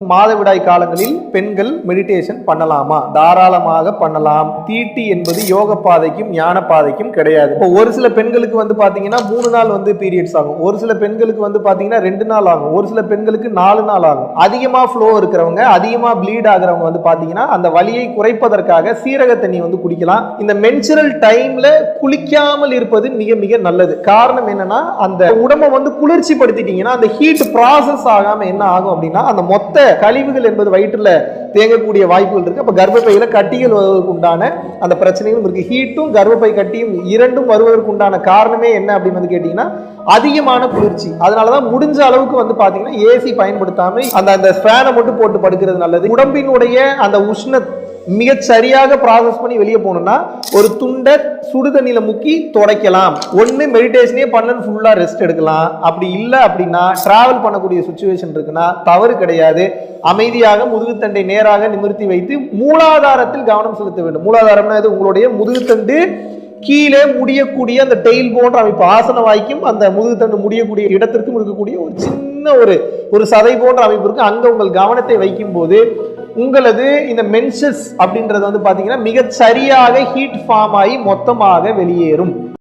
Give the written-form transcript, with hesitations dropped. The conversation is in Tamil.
மாதவிடாய் காலங்களில் பெண்கள் மெடிடேஷன் பண்ணலாமா? தாராளமாக பண்ணலாம். தீட்டி என்பது யோக பாதைக்கும் ஞான பாதைக்கும் கிடையாது. இப்போ ஒரு சில பெண்களுக்கு வந்து பாத்தீங்கன்னா 3 நாள் வந்து பீரியட்ஸ் ஆகும், ஒரு சில பெண்களுக்கு வந்து பாத்தீங்கன்னா 2 நாள் ஆகும், ஒரு சில பெண்களுக்கு 4 நாள் ஆகும். அதிகமா ஃப்ளோ இருக்கிறவங்க, அதிகமா ப்ளீட் ஆகிறவங்க வந்து பாத்தீங்கன்னா அந்த வலியை குறைப்பதற்காக சீரக தண்ணி வந்து குடிக்கலாம். இந்த மென்சுரல் டைம்ல குளிக்காமல் இருப்பது மிக மிக நல்லது. காரணம் என்னன்னா, அந்த உடம்பை வந்து குளிர்ச்சி படுத்திட்டீங்கன்னா அந்த ஹீட் ப்ராசஸ் ஆகாம என்ன ஆகும் அப்படின்னா அந்த மொத்த கழிவுகள் என்பது வயிற்றுல தேங்கக்கூடிய வாய்ப்புகள் இருக்கு. அப்ப கர்ப்பப்பையில கட்டிகள் வருவதற்கு உண்டான அந்த பிரச்சனைகளும் இருக்கு. ஹீட்டும் கர்ப்பப்பை கட்டியும் இரண்டும் வருவதற்கு உண்டான காரணமே என்ன அப்படின்னு வந்து கேட்டீங்கன்னா அதிகமான குளிர்ச்சி. அதனாலதான் முடிஞ்ச அளவுக்கு வந்து பாத்தீங்கன்னா ஏசி பயன்படுத்தாம அந்த ஃபேனை மட்டும் போட்டு படுக்கிறது நல்லது. உடம்பினுடைய அந்த உஷ்ண மிக சரியாக ப்ராசஸ் பண்ணி வெளியே போகணும்னா ஒரு துண்டை சுடு தண்ணியில முக்கி துடைக்கலாம். ஒன்னு மெடிடேஷனே பண்ணு ஃபுல்லா ரெஸ்ட் எடுக்கலாம். அப்படி இல்லை அப்படின்னா டிராவல் பண்ணக்கூடிய சுச்சுவேஷன் இருக்குன்னா தவறு கிடையாது. அமைதியாக முதுகுத்தண்டை நேராக நிமிர்த்தி வைத்து மூலாதாரத்தில் கவனம் செலுத்த வேண்டும். மூலாதாரம்னா இது உங்களுடைய முதுகுத்தண்டு கீழே முடியக்கூடிய அந்த டெயில் போன்ற அமைப்பு, ஆசன வாய்க்கும் அந்த முதுகுத்தண்டு முடியக்கூடிய இடத்திற்கும் இருக்கக்கூடிய ஒரு சின்ன ஒரு சதை போன்ற அமைப்பு இருக்கு. அங்க உங்கள் கவனத்தை வைக்கும் போது உங்களது இந்த மென்சஸ் அப்படின்றது வந்து பாத்தீங்கன்னா மிக சரியாக ஹீட் ஃபார்ம் ஆகி மொத்தமாக வெளியேறும்.